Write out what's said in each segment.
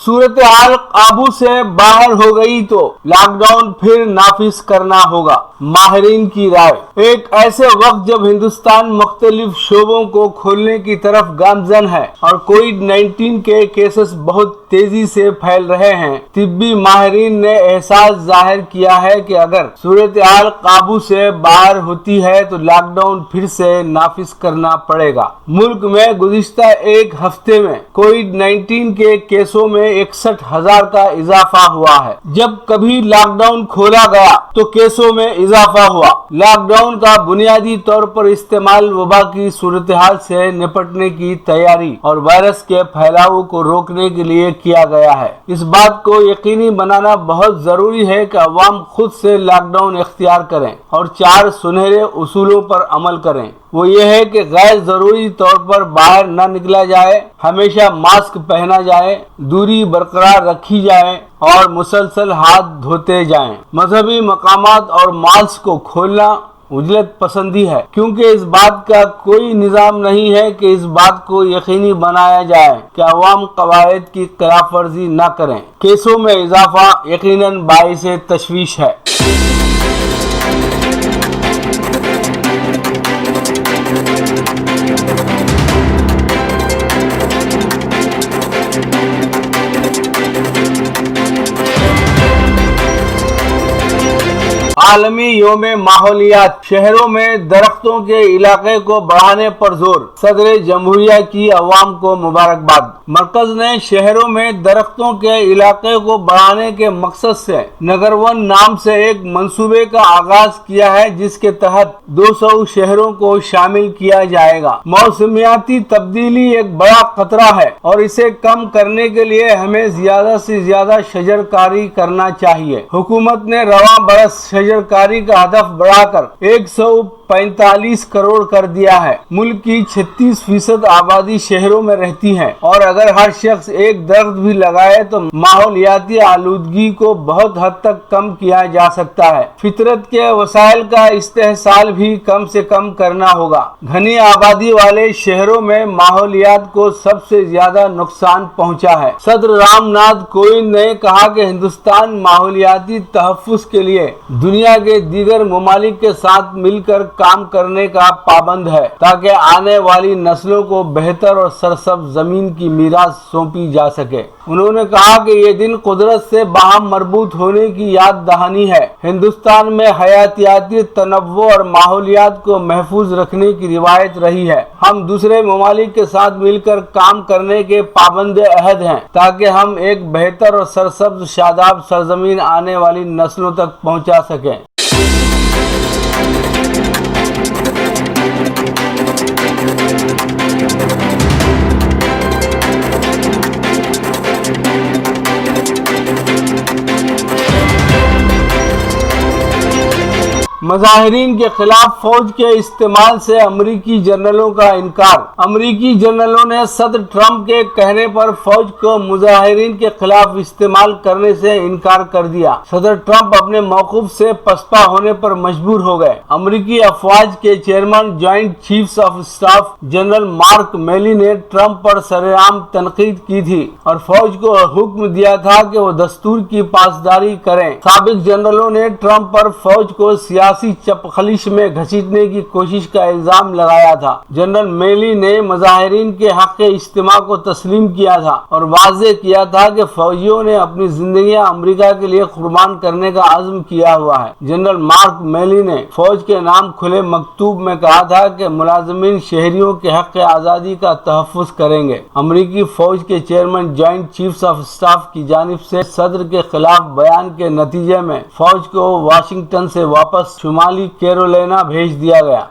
सूरत हाल काबू से बाहर हो गई तो लॉकडाउन फिर नाफिज करना होगा, माहिरीन की राय। एक ऐसे वक्त जब हिंदुस्तान मुख्तलिफ शोबों को खोलने की तरफ गामजन है और कोविड-19 के केसेस बहुत तेजी से फैल रहे हैं, तिब्बी माहिरीन ने एहसास जाहिर किया है कि अगर सूरत हाल काबू से बाहर होती है तो लॉकडाउन फिर से नाफिज करना पड़ेगा। मुल्क में गुज़िश्ता एक हफ्ते में कोविड-19 के केसों में 61,000 का इजाफा हुआ है। जब कभी लॉकडाउन खोला गया तो केसों में इजाफा हुआ। लॉकडाउन का बुनियादी तौर पर इस्तेमाल वबा की सूरत हाल से निपटने की तैयारी और वायरस के फैलाव को रोकने के लिए किया गया है। इस बात को यकीनी बनाना बहुत जरूरी है कि अवाम खुद से लॉकडाउन इख्तियार करें और 4 सुनहरे उसूलों पर अमल करें। वो ये है कि गैर जरूरी तौर पर बाहर न निकला जाए, हमेशा मास्क पहना जाए, दूरी बरकरार रखी जाए और मुसलसल हाथ धोते जाएं। मजहबी मकामात और मॉल्स को खोलना उजलत पसंदी है, क्योंकि इस बात का कोई निज़ाम नहीं है कि इस बात को यकीनी बनाया जाए कि अवाम कवायद की खिलाफ वर्जी न करें। केसों में इजाफा यकीनन बाइसे तशवीश है। आलमी योमे माहौलियात, शहरों में दरख्तों के इलाके को बढ़ाने पर जोर, सदर जमहूरिया की अवाम को मुबारकबाद। मरकज ने शहरों में दरख्तों के इलाके को बढ़ाने के मकसद से नगर वन नाम से एक मंसूबे का आगाज किया है, जिसके तहत 200 शहरों को शामिल किया जाएगा। मौसमियाती तब्दीली एक बड़ा खतरा है और इसे कम करने के लिए हमें ज्यादा से ज्यादा शजरकारी करना चाहिए। हुकूमत ने रवां बरस शजरकारी का हदफ बढ़ाकर 145 करोड़ कर दिया है। मुल्क की 36% आबादी शहरों में रहती है और अगर हर शख्स एक दरख्त भी लगाए तो माहौलियाती आलूदगी को बहुत हद तक कम किया जा सकता है। फितरत के वसाइल का इस्तेहसाल भी कम से कम करना होगा। घनी आबादी वाले शहरों में माहौलियात को सबसे ज्यादा नुकसान पहुंचा है। सदर रामनाथ कोविंद ने कहा कि हिंदुस्तान माहौलियाती तहफ्फुज़ के लिए दुनिया के दीगर ममालिक के साथ मिलकर काम करने का पाबंद है, ताकि आने वाली नस्लों को बेहतर और सरसब्ज जमीन की मीरास सौंपी जा सके। उन्होंने कहा कि ये दिन कुदरत से बाहम मरबूत होने की याद दहानी है। हिंदुस्तान में हयातियाती तनव्वुर और माहौलियात को महफूज रखने की रिवायत रही है। हम दूसरे ममालिक के साथ मिलकर काम करने के पाबंद अहद हैं, ताकि हम एक बेहतर और सरसब्ज शादाब सरजमीन आने वाली नस्लों तक पहुंचा सकें। मुजाहिरीन के खिलाफ फौज के इस्तेमाल से अमरीकी जनरलों का इनकार। अमरीकी जनरलों ने सदर ट्रंप के कहने पर फौज को मुजाहिरीन के खिलाफ इस्तेमाल करने से इनकार कर दिया। सदर ट्रंप अपने मौकूफ से पसपा होने पर मजबूर हो गए। अमरीकी अफवाज के chairman joint chiefs of staff general mark मेली ने ट्रंप पर सरेआम तनकीद की थी और फौज को हुक्म दिया था कि वो दस्तूर की पासदारी करें। साबिक जनरलों ने ट्रंप पर फौज को सियासी चपखलिश में घसीटने की कोशिश का इल्जाम लगाया था। जनरल मेली ने मुजाहिरीन के हक इज्तिमा को तस्लीम किया था और वाज़ेह किया था कि फौजियों ने अपनी जिंदगियां अमेरिका के लिए कुर्बान करने का अज़्म किया हुआ है। जनरल मार्क मेली ने फौज के नाम खुले मकतूब में कहा था कि मुलाजिमीन शहरियों के हक आज़ादी का तहफ़्फ़ुज़ करेंगे। अमरीकी फौज के chairman joint chiefs of staff की जानिब से सदर के खिलाफ बयान के नतीजे में फौज को वाशिंगटन से वापस शुमाली कैरोलिना भेज दिया गया।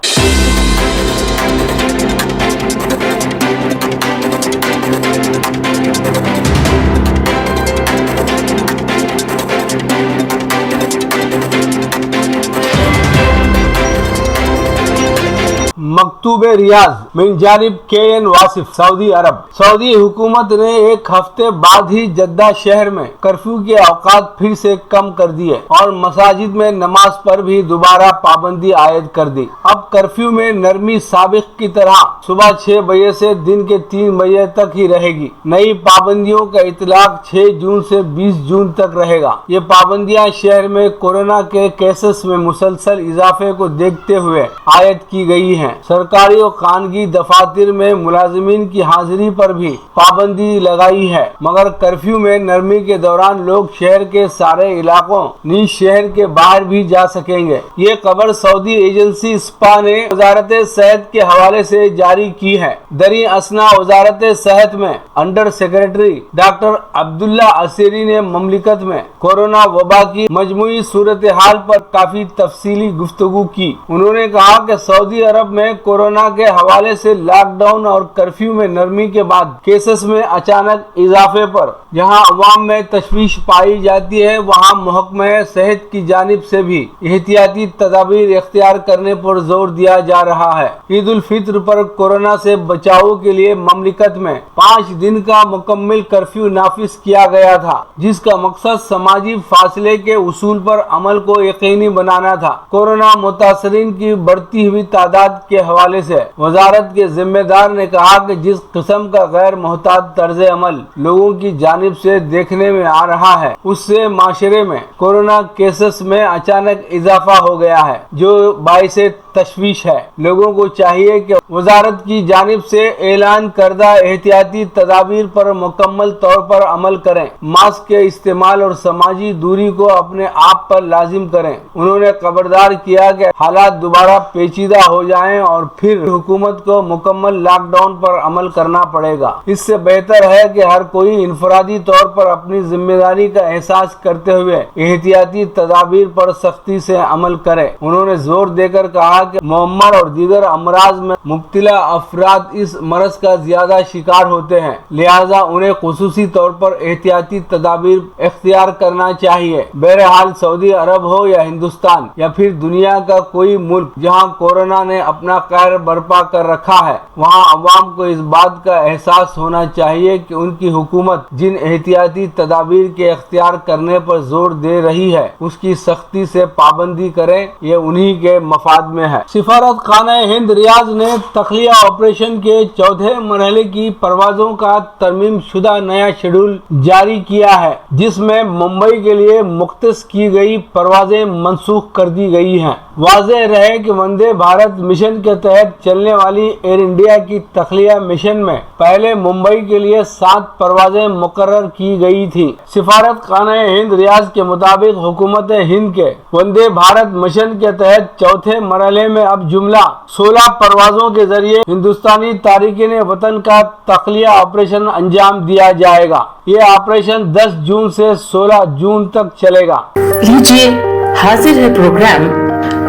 मकतूब रियाज मिन जानिब KN वासिफ सऊदी अरब। सऊदी हुकूमत ने एक हफ्ते बाद ही जद्दा शहर में कर्फ्यू के औकात फिर से कम कर दिए और मसाजिद में नमाज पर भी दोबारा पाबंदी आयद कर दी। अब कर्फ्यू में नरमी साबिक की तरह सुबह 6 बजे से दिन के 3 बजे तक ही रहेगी। नई पाबंदियों का इतलाक 6 जून से 20 जून तक रहेगा। ये पाबंदियां शहर में कोरोना के केसेस में मुसलसल इजाफे को देखते हुए आयद की गई हैं। सरकारी और खानगी दफातर में मुलाजिमीन की हाजिरी पर भी पाबंदी लगाई है, मगर कर्फ्यू में नरमी के दौरान लोग शहर के सारे इलाकों नीज शहर के बाहर भी जा सकेंगे। ये खबर सऊदी एजेंसी स्पा ने वजारत सेहत के हवाले से जारी की है। दरी असना वजारत सेहत में अंडर सेक्रेटरी डॉक्टर अब्दुल्ला असीरी ने ममलिकत में कोरोना वबा की मजमूई सूरत हाल पर काफी तफसीली गुफ्तगू की। उन्होंने कहा कि सऊदी अरब में कोरोना के हवाले से लॉकडाउन और कर्फ्यू में नरमी के बाद केसेस में अचानक इजाफे पर जहां अवाम में तशवीश पाई जाती है, वहां महकमा सेहत की जानिब से भी एहतियाती तदाबीर इख्तियार करने पर जोर दिया जा रहा है। ईद उल फित्र पर कोरोना से बचाव के लिए ममलिकत में 5 दिन का मुकम्मल कर्फ्यू नाफिज किया गया था, जिसका मकसद समाजी फासले के उसूल पर अमल को यकीनी बनाना था। कोरोना मुतासरीन की बढ़ती हुई तादाद के हवाले से वजारत के जिम्मेदार ने कहा कि जिस किस्म का गैर मोहतात तर्ज अमल लोगों की जानिब से देखने में आ रहा है, उससे माशरे में कोरोना केसेस में अचानक इजाफा हो गया है, जो बाइसे तशवीश है। लोगों को चाहिए कि वजारत की जानिब से ऐलान करदा एहतियाती तदाबीर पर मुकम्मल तौर पर अमल करें, मास्क के इस्तेमाल और समाजी दूरी को अपने आप पर लाजिम करें। उन्होंने खबरदार किया कि हालात दोबारा पेचीदा हो जाएं और फिर हुकूमत को मुकम्मल लॉकडाउन पर अमल करना पड़ेगा। इससे बेहतर है कि हर कोई इनफरादी तौर पर अपनी जिम्मेदारी का एहसास करते हुए एहतियाती तदाबीर पर सख्ती से अमल करे। उन्होंने जोर देकर कहा कि मुअम्मर और दीगर अमराज में मुब्तला अफराद इस मरज का ज्यादा शिकार होते हैं, लिहाजा उन्हें खुसूसी तौर पर एहतियाती तदाबीर इख्तियार करना चाहिए। बहरहाल सऊदी अरब हो या हिंदुस्तान या फिर दुनिया का कोई मुल्क जहां कोरोना ने अपना कहर बर्पा कर रखा है, वहां अवाम को इस बात का एहसास होना चाहिए कि उनकी हुकूमत जिन एहतियाती तदाबीर के इख्तियार करने पर जोर दे रही है, उसकी सख्ती से पाबंदी करें, ये उन्हीं के मफाद में है। सिफारत खाना हिंद रियाज ने तखलिया ऑपरेशन के चौथे मरहले की परवाजों का तरमीम शुदा नया शेड्यूल जारी किया है, जिसमें मुंबई के लिए मुख्तस की गई परवाजें मनसूख कर दी गई हैं। वाज़ेह रहे कि वंदे भारत मिशन के तहत चलने वाली एयर इंडिया की तखलिया मिशन में पहले मुंबई के लिए 7 परवाजें मुकर्रर की गई थी। सिफारत खाना हिंद रियाज के मुताबिक हुकूमत हिंद के वंदे भारत मिशन के तहत चौथे मरहले में अब जुमला 16 परवाजों के जरिए हिंदुस्तानी तारिकीन वतन का तखलिया ऑपरेशन अंजाम दिया जाएगा। ये ऑपरेशन 10 जून से 16 जून तक चलेगा। लीजिए, हाजिर है प्रोग्राम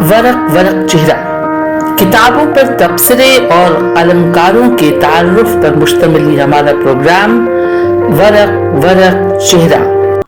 वरक वरक चेहरा। किताबों पर तबसरे और अलंकारों के तारुफ पर मुश्तमिल हमारा प्रोग्राम वरक वरक चेहरा।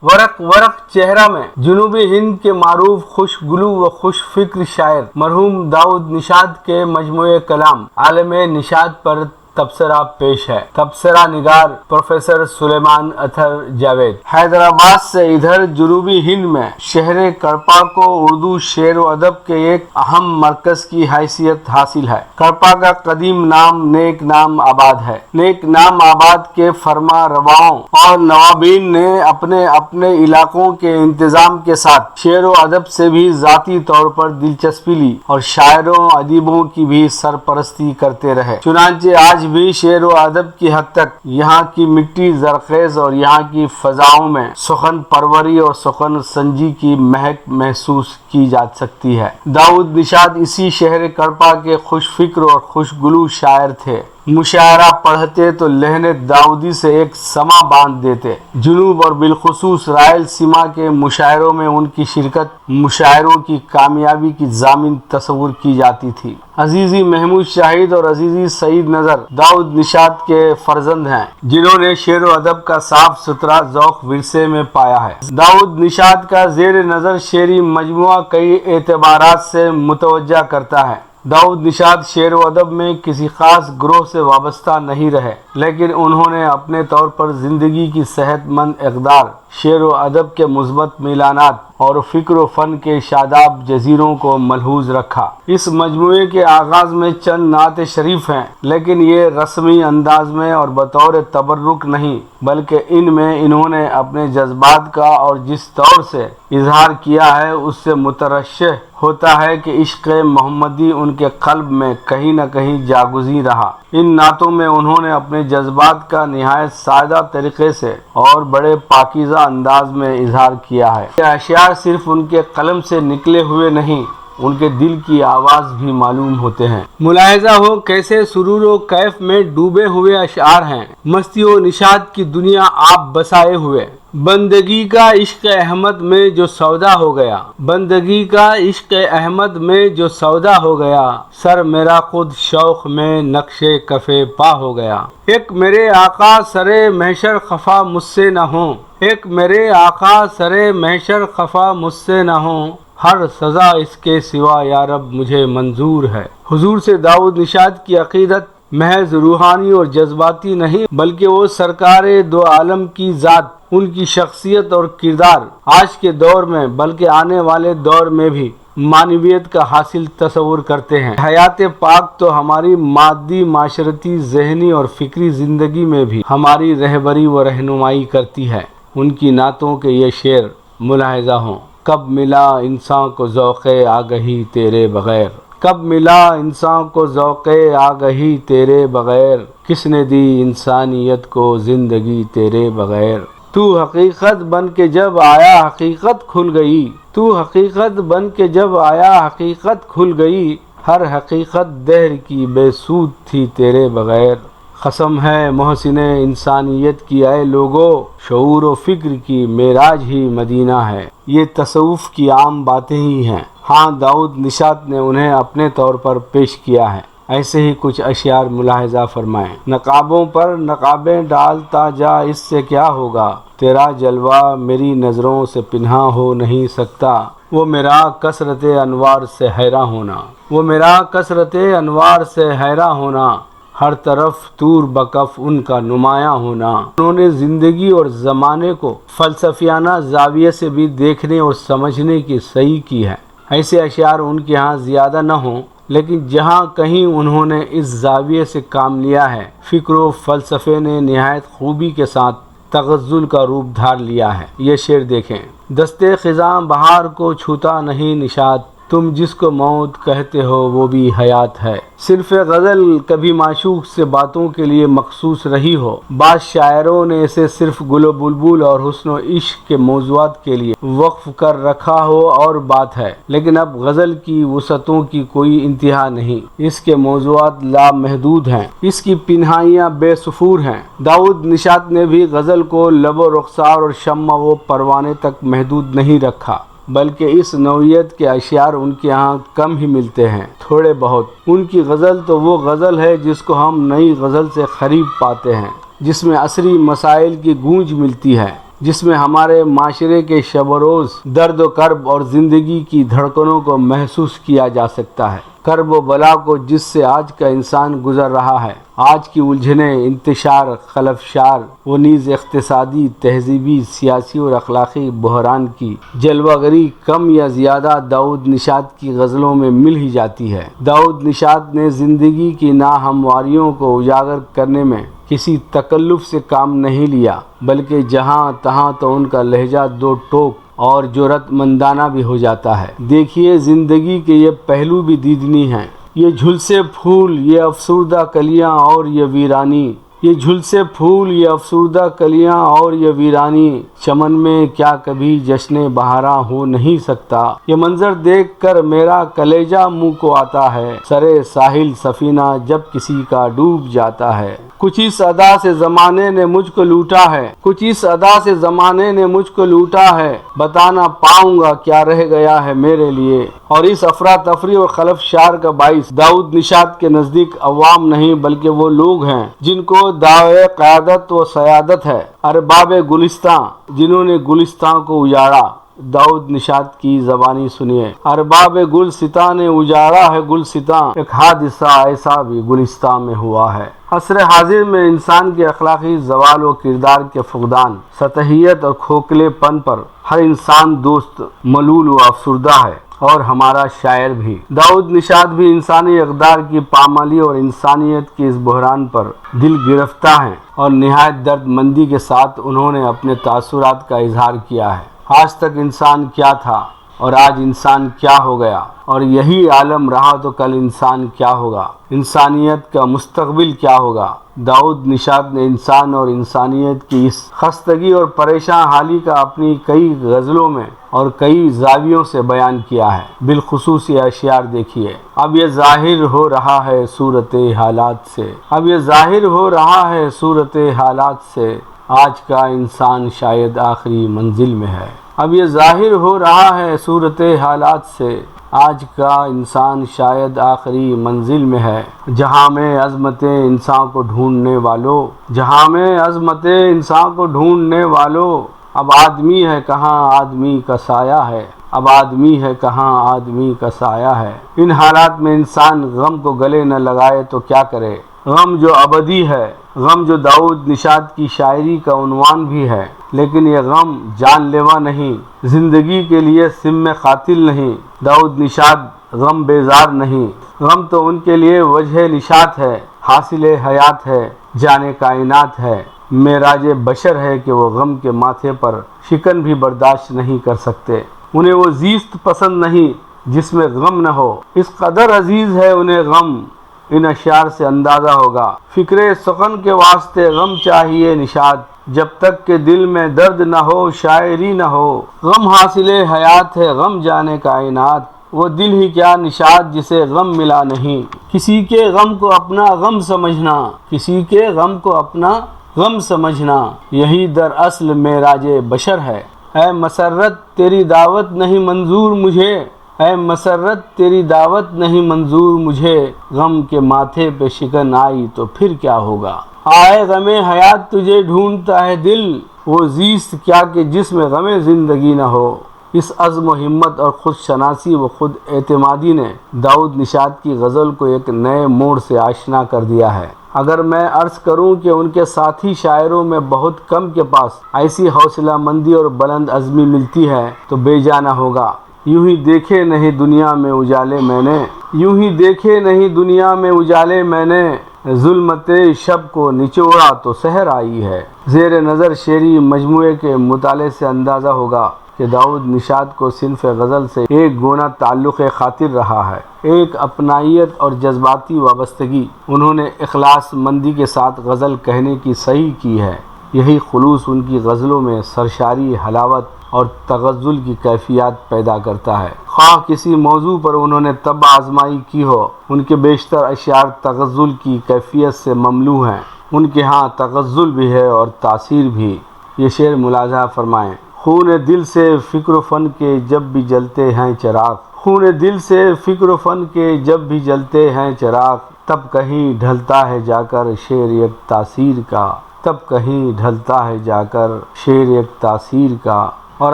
वरक वरक चेहरा में जुनूबी हिंद के मारूफ खुशगुलू व खुश फिक्र शायर मरहूम दाऊद निशात के मजमूए कलाम आलमे निशात पर तबसरा पेश है। तबसरा निगार प्रोफेसर सुलेमान अथर जावेद। हैदराबाद से इधर जुनूबी हिंद में शहर करपा को उर्दू शेर व अदब के एक अहम मरकज की हैसियत हासिल है। करपा का कदीम नाम नेक नाम आबाद है। नेक नाम आबाद के फरमा रवाओं और नवाबीन ने अपने अपने इलाकों के इंतजाम के साथ शेर व अदब से भी जाती तौर पर दिलचस्पी ली और शायरों अदीबों की भी सरपरस्ती करते रहे। चुनांचे आज भी शेर व अदब की हद तक यहाँ की मिट्टी जरखेज और यहाँ की फजाओं में सुखन परवरी और सुखन संजी की महक महसूस की जा सकती है। दाऊद निशात इसी शहर करपा के खुश फिक्र और खुशगुलू शायर थे। मुशायरा पढ़ते तो लहने दाऊदी से एक समा बांध देते। जुनूब और बिलखुसूस रायल सीमा के मुशायरों में उनकी शिरकत मुशायरों की कामयाबी की जामिन तस्वुर की जाती थी। अजीजी महमूद शाहिद और अजीजी सईद नजर दाऊद निशात के फर्जंद हैं, जिन्होंने शेर व अदब का साफ सुथरा ज़ौक़ विरसे में पाया है। दाऊद निशात का ज़ेर नज़र शेरी मजमुआ कई एतबारात से मुतवज्जा करता है। داؤد نشاد شعر و ادب میں کسی خاص گروہ سے وابستہ نہیں رہے، لیکن انہوں نے اپنے طور پر زندگی کی صحت مند اقدار، شعر و ادب کے مثبت میلانات اور فکر و فن کے شاداب جزیروں کو ملحوظ رکھا۔ اس مجموعے کے آغاز میں چند نعت شریف ہیں، لیکن یہ رسمی انداز میں اور بطور تبرک نہیں، بلکہ ان میں انہوں نے اپنے جذبات کا اور جس طور سے اظہار کیا ہے اس سے مترشح ہوتا ہے کہ عشق محمدی ان کے قلب میں کہیں نہ کہیں جاگزیں رہا۔ ان نعتوں میں انہوں نے اپنے جذبات کا نہایت سادہ طریقے سے اور بڑے پاکیزہ انداز میں اظہار کیا ہے۔ یہ اشعار صرف ان کے قلم سے نکلے ہوئے نہیں، ان کے دل کی آواز بھی معلوم ہوتے ہیں۔ ملاحظہ ہو کیسے سرور و کیف میں ڈوبے ہوئے اشعار ہیں، مستی و نشاط کی دنیا آپ بسائے ہوئے۔ بندگی کا عشق احمد میں جو سودا ہو گیا، بندگی کا عشق احمد میں جو سودا ہو گیا، سر میرا خود شوق میں نقش کف پا ہو گیا۔ ایک میرے آقا سرے محشر خفا مجھ سے نہ ہوں، ایک میرے آقا سرے محشر خفا مجھ سے نہ ہوں، ہر سزا اس کے سوا یا رب مجھے منظور ہے۔ حضور سے داؤد نشاد کی عقیدت محض روحانی اور جذباتی نہیں، بلکہ وہ سرکار دو عالم کی ذات، ان کی شخصیت اور کردار آج کے دور میں بلکہ آنے والے دور میں بھی معنویت کا حاصل تصور کرتے ہیں۔ حیات پاک تو ہماری مادی، معاشرتی، ذہنی اور فکری زندگی میں بھی ہماری رہبری و رہنمائی کرتی ہے۔ ان کی نعتوں کے یہ شعر ملاحظہ ہوں: کب ملا انسان کو ذوق آگہی تیرے بغیر، کب ملا انسان کو ذوق آگہی تیرے بغیر، کس نے دی انسانیت کو زندگی تیرے بغیر۔ تو حقیقت بن کے جب آیا حقیقت کھل گئی، تو حقیقت بن کے جب آیا حقیقت کھل گئی، ہر حقیقت دہر کی بے سود تھی تیرے بغیر۔ قسم ہے محسن انسانیت کی اے لوگو، شعور و فکر کی معراج ہی مدینہ ہے۔ یہ تصوف کی عام باتیں ہی ہیں، ہاں داؤد نشاد نے انہیں اپنے طور پر پیش کیا ہے۔ ایسے ہی کچھ اشعار ملاحظہ فرمائیں: نقابوں پر نقابیں ڈالتا جا، اس سے کیا ہوگا، تیرا جلوہ میری نظروں سے پنہاں ہو نہیں سکتا، وہ میرا کثرت انوار سے حیراں ہونا، وہ میرا کثرت انوار سے حیراں ہونا، ہر طرف طور بکف ان کا نمایاں ہونا۔ انہوں نے زندگی اور زمانے کو فلسفیانہ زاویے سے بھی دیکھنے اور سمجھنے کی صحیح کی ہے۔ ایسے اشعار ان کے ہاں زیادہ نہ ہوں، لیکن جہاں کہیں انہوں نے اس زاویے سے کام لیا ہے، فکر و فلسفے نے نہایت خوبی کے ساتھ تغزل کا روپ دھار لیا ہے۔ یہ شعر دیکھیں: دستے خزاں بہار کو چھوتا نہیں نشاط، تم جس کو موت کہتے ہو وہ بھی حیات ہے۔ صرف غزل کبھی معشوق سے باتوں کے لیے مخصوص رہی ہو، بعض شاعروں نے اسے صرف گل و بلبل اور حسن و عشق کے موضوعات کے لیے وقف کر رکھا ہو اور بات ہے، لیکن اب غزل کی وسعتوں کی کوئی انتہا نہیں، اس کے موضوعات لامحدود ہیں، اس کی پنہائیاں بے سفور ہیں۔ داؤد نشاد نے بھی غزل کو لب و رخسار اور شمع و پروانے تک محدود نہیں رکھا، بلکہ اس نوعیت کے اشعار ان کے ہاں کم ہی ملتے ہیں، تھوڑے بہت۔ ان کی غزل تو وہ غزل ہے جس کو ہم نئی غزل سے قریب پاتے ہیں، جس میں عصری مسائل کی گونج ملتی ہے، جس میں ہمارے معاشرے کے شب و روز، درد و کرب اور زندگی کی دھڑکنوں کو محسوس کیا جا سکتا ہے۔ کرب و بلا کو جس سے آج کا انسان گزر رہا ہے، آج کی الجھنیں، انتشار، خلفشار، وہ نیز اقتصادی، تہذیبی، سیاسی اور اخلاقی بحران کی جلوہ گری کم یا زیادہ داؤد نشاد کی غزلوں میں مل ہی جاتی ہے۔ داؤد نشاد نے زندگی کی ناہمواریوں کو اجاگر کرنے میں کسی تکلف سے کام نہیں لیا، بلکہ جہاں تہاں تو ان کا لہجہ دو ٹوک اور جرأت مندانہ بھی ہو جاتا ہے۔ دیکھیے زندگی کے یہ پہلو بھی دیدنی ہیں، یہ جھلسے پھول، یہ افسردہ کلیاں اور یہ ویرانی، یہ جھلسے پھول، یہ افسردہ کلیاں اور یہ ویرانی، چمن میں کیا کبھی جشن بہاراں ہو نہیں سکتا، یہ منظر دیکھ کر میرا کلیجہ منہ کو آتا ہے، سرے ساحل سفینہ جب کسی کا ڈوب جاتا ہے۔ کچھ اس ادا سے زمانے نے مجھ کو لوٹا ہے، کچھ اس ادا سے زمانے نے مجھ کو لوٹا ہے، بتا نہ پاؤں گا کیا رہ گیا ہے میرے لیے۔ اور اس افراتفری اور خلفشار کا باعث داؤد نشاد کے نزدیک عوام نہیں بلکہ وہ لوگ ہیں جن کو دعوے قیادت و سیادت ہے، ارباب گلستاں، جنہوں نے گلستاں کو اجاڑا، दाऊद निशात की ज़बानी सुनिए। अरबाब गुलसितां ने उजाड़ा है गुलसितां, एक हादिसा ऐसा भी गुलिस्तां में हुआ है। असर हाजिर में इंसान के अखलाकी ज़वाल व किरदार के फुकदान, सतहियत और खोखलेपन पर हर इंसान दोस्त मलूल व अफसुर्दा है, और हमारा शायर भी। दाऊद निशात भी इंसानी इक़दार की पामाली और इंसानियत के इस बहरान पर दिल गिरफ्ता हैं, और निहायत दर्दमंदी के साथ उन्होंने अपने तासुरात का इजहार किया है। आज तक इंसान क्या था और आज इंसान क्या हो गया, और यही आलम रहा तो कल इंसान क्या होगा, इंसानियत का मुस्तक़बिल क्या होगा। दाऊद निशात ने इंसान और इंसानियत की इस खस्तगी और परेशान हाली का अपनी कई गज़लों में और कई जावियों से बयान किया है। बिलखुसूस ये अशियार देखिए। अब ये ज़ाहिर हो रहा है सूरत हालात से, अब ये ज़ाहिर हो रहा है सूरत हालात से, आज का इंसान शायद आखिरी मंजिल में है। अब ये ज़ाहिर हो रहा है सूरत हालात से, आज का इंसान शायद आखिरी मंजिल में है। जहाँ में अज़मतें इंसान को ढूंढने वालों, जहाँ में अज़मतें इंसान को ढूंढने वालों, अब आदमी है कहाँ आदमी का साया है, अब आदमी है कहाँ आदमी का साया है। इन हालात में इंसान गम को गले न लगाए तो क्या करे। गम जो अबदी है, गम जो दाऊद निशात की शायरी का उन्वान भी है, लेकिन ये गम जानलेवा नहीं, जिंदगी के लिए सिम कातिल नहीं। दाऊद निशात गम बेजार नहीं, गम तो उनके लिए वजह निशात है, हासिल हयात है, जाने कायनात है। मेराज बशर है कि वो गम के माथे पर शिकन भी बर्दाश्त नहीं कर सकते। उन्हें वो जीस्त पसंद नहीं जिसमें गम न हो, इस कदर अजीज है उन्हें गम, इन अशार से अंदाज़ा होगा। फिक्रे सुखन के वास्ते गम चाहिए निशात, जब तक के दिल में दर्द न हो शायरी न हो। गम हासिले हयात है गम जाने कायनात, वो दिल ही क्या निशात जिसे गम मिला नहीं। किसी के गम को अपना गम समझना, किसी के गम को अपना गम समझना, यही दरअसल मेराजे बशर है। ऐ मसरत तेरी दावत नहीं मंजूर मुझे, ऐ मसरत तेरी दावत नहीं मंजूर मुझे, गम के माथे पे शिकन आई तो फिर क्या होगा। आए गमे हयात तुझे ढूंढता है दिल, वो जीस्त क्या कि जिसमें गमे ज़िंदगी न हो। इस अज़्म व हिम्मत और ख़ुद शनासी व ख़ुद एतमादी ने दाऊद निशात की गज़ल को एक नए मोड़ से आशना कर दिया है। अगर मैं अर्ज़ करूं कि उनके साथी शायरों में बहुत कम के पास ऐसी हौसला मंदी और बुलंद अज़मी मिलती है तो बेजाना होगा। यूं ही देखे नहीं दुनिया में उजाले मैंने, यूं ही देखे नहीं दुनिया में उजाले मैंने, ज़ुल्मते शब को निचोड़ा तो सहर आई है। ज़ेर नज़र शेरी मजमूए के मुताले से अंदाज़ा होगा कि दाऊद निशात को सिन्फ़ गज़ल से एक गुना ताल्लुक़ खातिर रहा है, एक अपनाइयत और जज्बाती वाबस्तगी। उन्होंने इखलास मंदी के साथ गज़ल कहने की सही की है। यही खुलूस उनकी गज़लों में सरशारी, हलावत और तगज़्ज़ुल की कैफियत पैदा करता है। ख़्वाह किसी मौजू पर उन्होंने तब आजमाई की हो, उनके बेशतर अशियार तगज़्ज़ुल की कैफियत से ममलू हैं। उनके यहाँ तगज़्ज़ुल भी है और तासीर भी। ये शेर मुलाज़ा फरमाएँ। खून दिल से फ़िक्र फ़न के जब भी जलते हैं चिराग, खून दिल से फ़िक्र फ़न के जब भी जलते हैं चिराग, तब कहीं ढलता है जाकर शेर एक तासीर का, तब कहीं ढलता है जाकर शेर एक तासीर का। और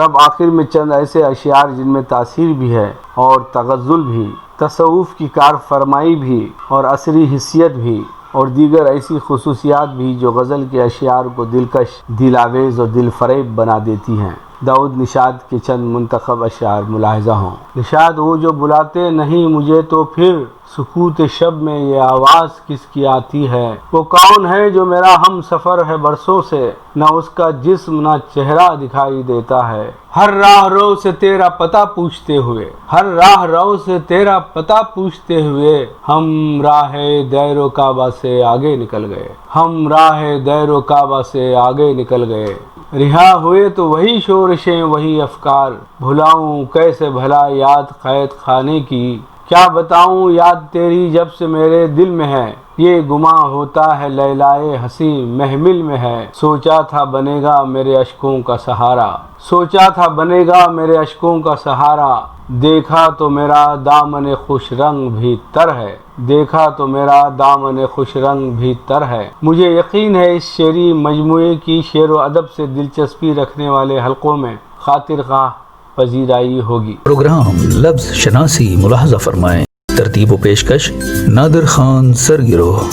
अब आखिर में चंद ऐसे अशियार जिनमें तासीर भी है और तगज़्ज़ुल भी, तसव्वुफ़ की कार फरमाई भी और असरी हिस्सियत भी, और दीगर ऐसी खुसूसियात भी जो गज़ल के अशियार को दिलकश, दिलावेज़ और दिलफरेब बना देती हैं। दाऊद निशात के चंद मुंतखब अशियार मुलाहिज़ा हों। निशात वो जो बुलाते नहीं मुझे तो फिर सुकूत शब में ये आवाज़ किसकी आती है। वो कौन है जो मेरा हम सफ़र है बरसों से, न उसका जिस्म न चेहरा दिखाई देता है। हर राह रो से तेरा पता पूछते हुए, हर राह रो से तेरा पता पूछते हुए, हम राह दैरो काबा से आगे निकल गए, हम राह दैरो काबा से आगे निकल गए। रिहा हुए तो वही शोरशें वही अफकार, भुलाऊं कैसे भला याद कैद खाने की। क्या बताऊं याद तेरी जब से मेरे दिल में है, ये गुमा होता है लैलाए हंसी महमिल में है। सोचा था बनेगा मेरे अश्कों का सहारा, सोचा था बनेगा मेरे अश्कों का सहारा, देखा तो मेरा दामन खुश रंग भी तर है, देखा तो मेरा दामन खुश रंग भी तर है। मुझे यकीन है इस शेरी मजमूए की शेर व अदब से दिलचस्पी रखने वाले हलकों में खातिर ख़्वाह پذیرائی ہوگی۔ پروگرام لفظ شناسی ملاحظہ فرمائیں۔ ترتیب و پیشکش نادر خان سرگرو۔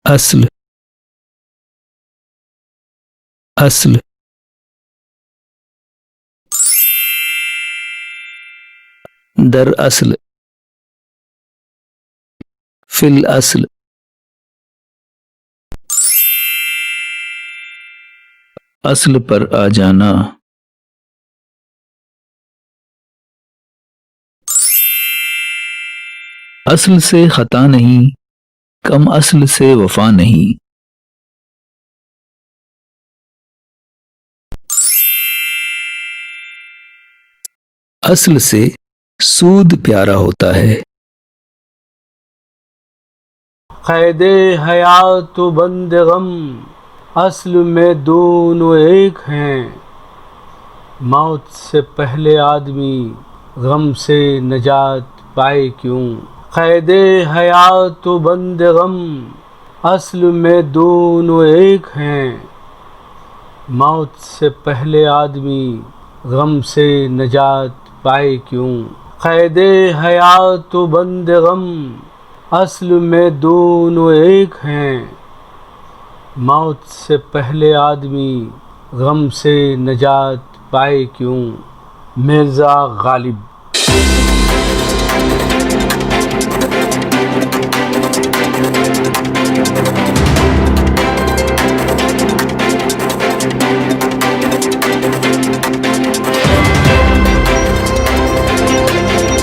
اصل اصل در اصل فی الاصل اصل پر آ جانا، اصل سے خطا نہیں، کم اصل سے وفا نہیں۔ اصل سے سود پیارا ہوتا ہے۔ قید حیات و بند غم اصل میں دونوں ایک ہیں، موت سے پہلے آدمی غم سے نجات پائے کیوں؟ قید حیات و بند غم اصل میں دونوں ایک ہیں، موت سے پہلے آدمی غم سے نجات پائے کیوں؟ قید حیات و بند غم اصل میں دونوں ایک ہیں، موت سے پہلے آدمی غم سے نجات پائے کیوں؟ مرزا غالب۔